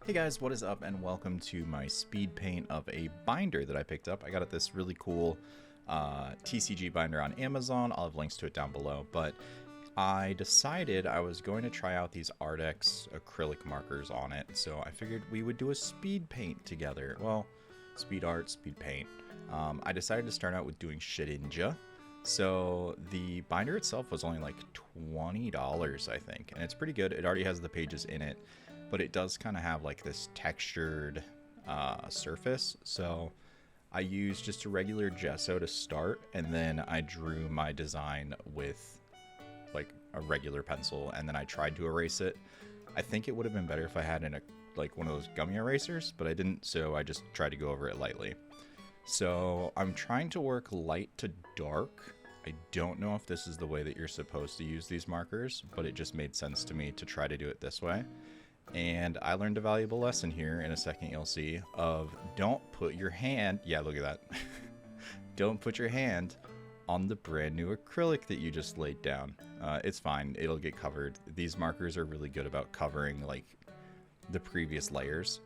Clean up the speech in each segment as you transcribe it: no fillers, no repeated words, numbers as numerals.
Hey guys, what is up and welcome to my speed paint of a binder that I picked up. I got this really cool TCG binder on Amazon. I'll have links to it down below, but I decided I was going to try out these ARRTX acrylic markers on it, so I figured we would do a speed paint together. Well, speed art, speed paint. I decided to start out with doing Shedinja. So the binder itself was only like $20, I think, and it's pretty good. It already has the pages in it, but it does kind of have like this textured surface. So I used just a regular gesso to start, and then I drew my design with like a regular pencil, and then I tried to erase it. I think it would have been better if I had like one of those gummy erasers, but I didn't, so I just tried to go over it lightly. So I'm trying to work light to dark. I don't know if this is the way that you're supposed to use these markers, but it just made sense to me to try to do it this way. And I learned a valuable lesson here in a second, you'll see, of don't put your hand, yeah, look at that. Don't put your hand on the brand new acrylic that you just laid down. It's fine, it'll get covered. These markers are really good about covering like the previous layers.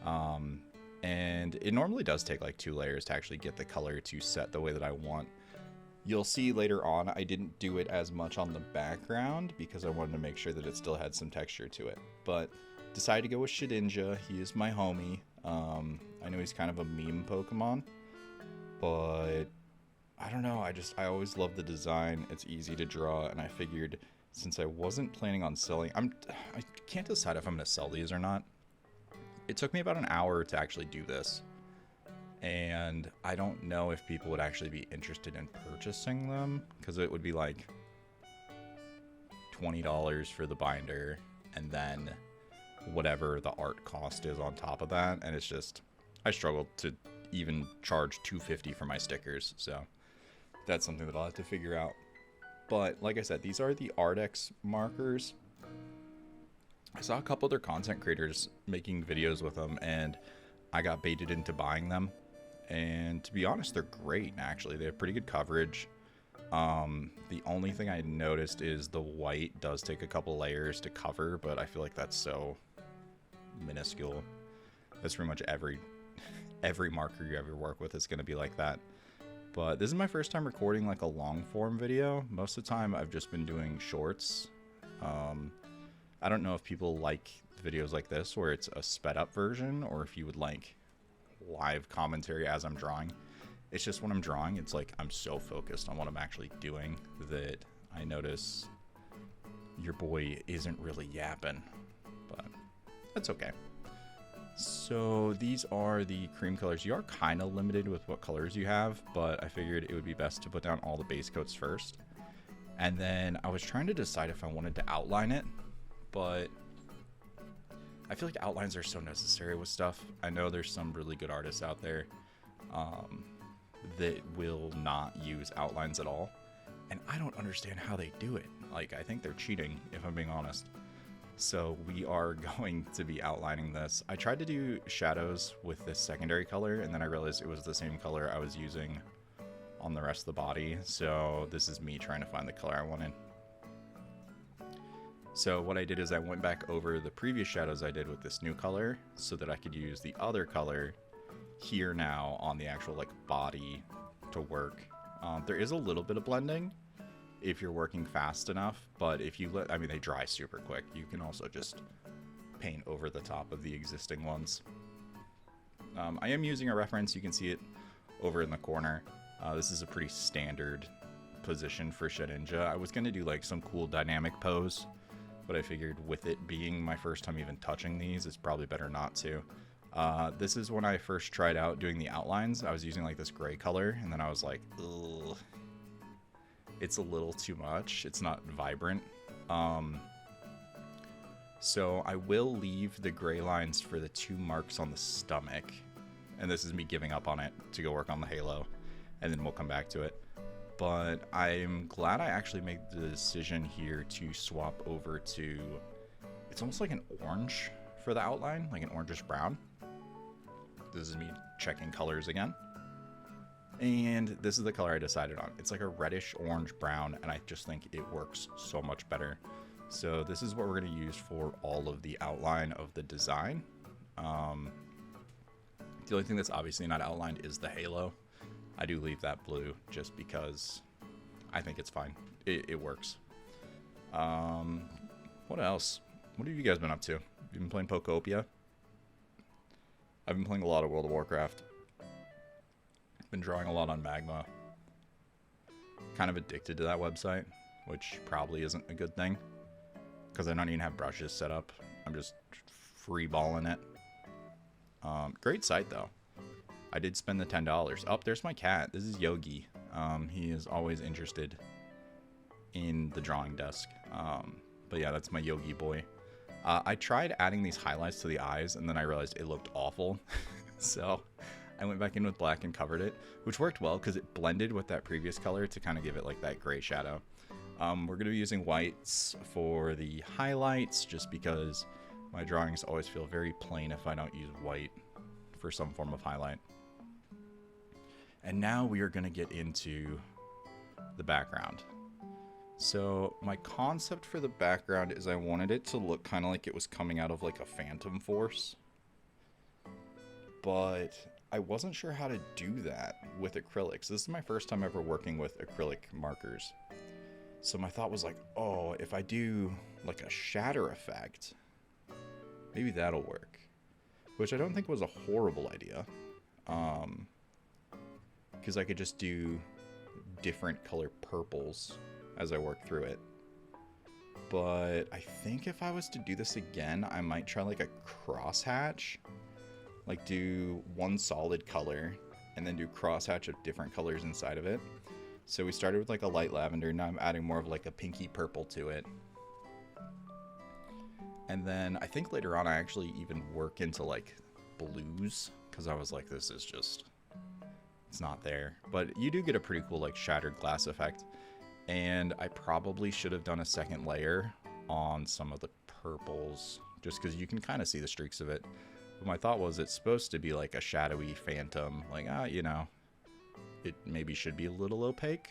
And it normally does take like 2 layers to actually get the color to set the way that I want. You'll see later on, I didn't do it as much on the background because I wanted to make sure that it still had some texture to it. But decided to go with Shedinja. He is my homie. I know he's kind of a meme Pokemon, but I don't know. I always love the design. It's easy to draw, and I figured since I wasn't planning on selling, I can't decide if I'm going to sell these or not. It took me about an hour to actually do this, and I don't know if people would actually be interested in purchasing them, because it would be like $20 for the binder and then whatever the art cost is on top of that, and it's just, I struggled to even charge $2.50 for my stickers, so that's something that I'll have to figure out. But like I said, these are the ARRTX markers. I saw a couple other content creators making videos with them, and I got baited into buying them. And to be honest, they're great, actually. They have pretty good coverage. The only thing I noticed is the white does take a couple layers to cover, but I feel like that's so minuscule. That's pretty much every marker you ever work with is going to be like that. But this is my first time recording like a long form video. Most of the time I've just been doing shorts. I don't know if people like videos like this where it's a sped up version, or if you would like live commentary as I'm drawing. It's just when I'm drawing, it's like I'm so focused on what I'm actually doing that I notice your boy isn't really yapping, but that's okay. So these are the cream colors. You are kind of limited with what colors you have, but I figured it would be best to put down all the base coats first. And then I was trying to decide if I wanted to outline it, but I feel like outlines are so necessary with stuff. I know there's some really good artists out there that will not use outlines at all, and I don't understand how they do it. Like, I think they're cheating, if I'm being honest. So we are going to be outlining this. I tried to do shadows with this secondary color, and then I realized it was the same color I was using on the rest of the body. So this is me trying to find the color I wanted. So what I did is I went back over the previous shadows I did with this new color so that I could use the other color here now on the actual like body to work. There is a little bit of blending if you're working fast enough, but if you let, I mean, they dry super quick. You can also just paint over the top of the existing ones. I am using a reference. You can see it over in the corner. This is a pretty standard position for Shedinja. I was going to do like some cool dynamic pose, but I figured with it being my first time even touching these, it's probably better not to. This is when I first tried out doing the outlines. I was using like this gray color, and then I was like, ugh, it's a little too much. It's not vibrant. So I will leave the gray lines for the 2 marks on the stomach, and this is me giving up on it to go work on the halo, and then we'll come back to it. But I'm glad I actually made the decision here to swap over to, it's almost like an orange for the outline, like an orangish brown. This is me checking colors again. And this is the color I decided on. It's like a reddish orange brown, and I just think it works so much better. So this is what we're going to use for all of the outline of the design. The only thing that's obviously not outlined is the halo. I do leave that blue just because I think it's fine. It works. What else? What have you guys been up to? You been playing Pokopia? I've been playing a lot of World of Warcraft. Been drawing a lot on Magma. Kind of addicted to that website, which probably isn't a good thing, because I don't even have brushes set up. I'm just freeballing it. Great site, though. I did spend the $10. Oh, there's my cat. This is Yogi. He is always interested in the drawing desk. But yeah, that's my Yogi boy. I tried adding these highlights to the eyes, and then I realized it looked awful. So I went back in with black and covered it, which worked well because it blended with that previous color to kind of give it like that gray shadow. We're going to be using whites for the highlights, just because my drawings always feel very plain if I don't use white for some form of highlight. And now we are going to get into the background. So my concept for the background is I wanted it to look kind of like it was coming out of like a phantom force. But I wasn't sure how to do that with acrylics. This is my first time ever working with acrylic markers. So my thought was like, oh, if I do like a shatter effect, maybe that'll work. Which I don't think was a horrible idea. Because I could just do different color purples as I work through it. But I think if I was to do this again, I might try like a crosshatch. Like do one solid color and then do crosshatch of different colors inside of it. So we started with like a light lavender, now I'm adding more of like a pinky purple to it. And then I think later on I actually even work into like blues, because I was like, this is just, it's not there. But you do get a pretty cool like shattered glass effect. And I probably should have done a second layer on some of the purples, just because you can kind of see the streaks of it. But my thought was it's supposed to be like a shadowy phantom, like, you know, it maybe should be a little opaque.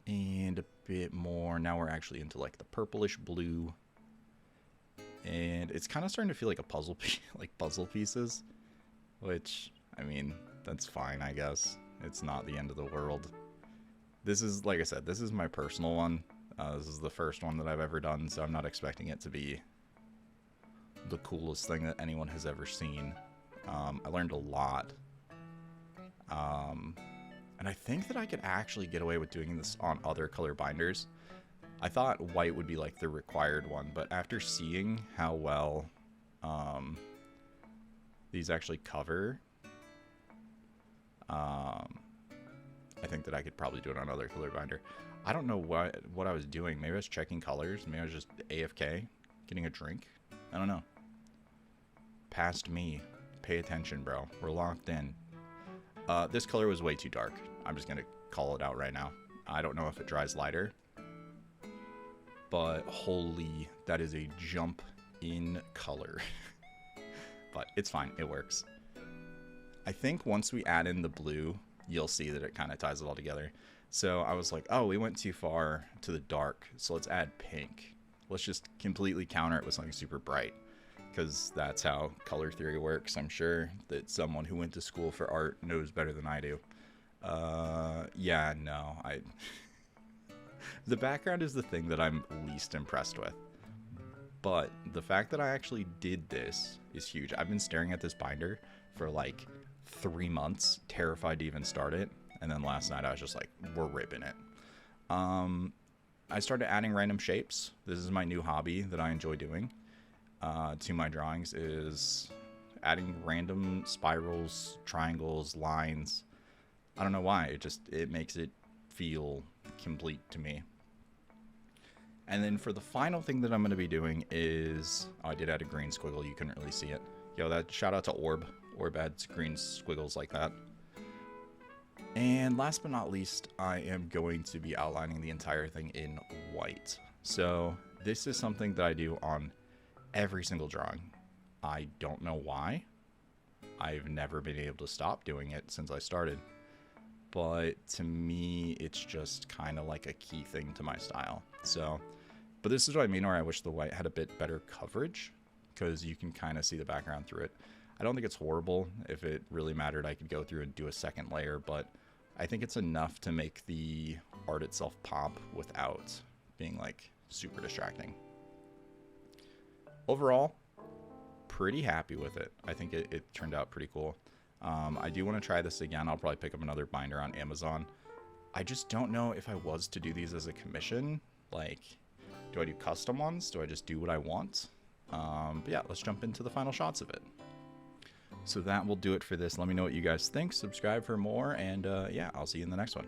And a bit more. Now we're actually into like the purplish blue. And it's kind of starting to feel like a puzzle piece, like puzzle pieces, which, I mean, that's fine, I guess. It's not the end of the world. This is, like I said, this is my personal one. This is the first one that I've ever done, so I'm not expecting it to be the coolest thing that anyone has ever seen. I learned a lot. And I think that I could actually get away with doing this on other color binders. I thought white would be like the required one, but after seeing how well these actually cover, I think that I could probably do it on other color binder. I don't know what I was doing. Maybe I was checking colors. Maybe I was just AFK, getting a drink. I don't know. Past me. Pay attention, bro. We're locked in. This color was way too dark. I'm just going to call it out right now. I don't know if it dries lighter. But holy, that is a jump in color. But it's fine. It works. I think once we add in the blue, you'll see that it kind of ties it all together. So I was like, oh, we went too far to the dark, so let's add pink. Let's just completely counter it with something super bright, because that's how color theory works. I'm sure that someone who went to school for art knows better than I do. Yeah, no, the background is the thing that I'm least impressed with. But the fact that I actually did this is huge. I've been staring at this binder for like 3 months, terrified to even start it. And then last night I was just like, we're ripping it. I started adding random shapes. This is my new hobby that I enjoy doing to my drawings, is adding random spirals, triangles, lines. I don't know why. It makes it feel complete to me. And then for the final thing that I'm going to be doing is, I did add a green squiggle. You couldn't really see it. Yo, that shout out to Orb. Orb adds green squiggles like that. And last but not least, I am going to be outlining the entire thing in white. So this is something that I do on every single drawing. I don't know why. I've never been able to stop doing it since I started. But to me, it's just kind of like a key thing to my style. So, but this is what I mean, where I wish the white had a bit better coverage. because you can kind of see the background through it. I don't think it's horrible. If it really mattered, I could go through and do a second layer, but I think it's enough to make the art itself pop without being like super distracting. Overall, pretty happy with it. I think it turned out pretty cool. I do want to try this again. I'll probably pick up another binder on Amazon. I just don't know if I was to do these as a commission. Like, do I do custom ones? Do I just do what I want? But yeah, let's jump into the final shots of it. So that will do it for this. Let me know what you guys think. Subscribe for more, and yeah, I'll see you in the next one.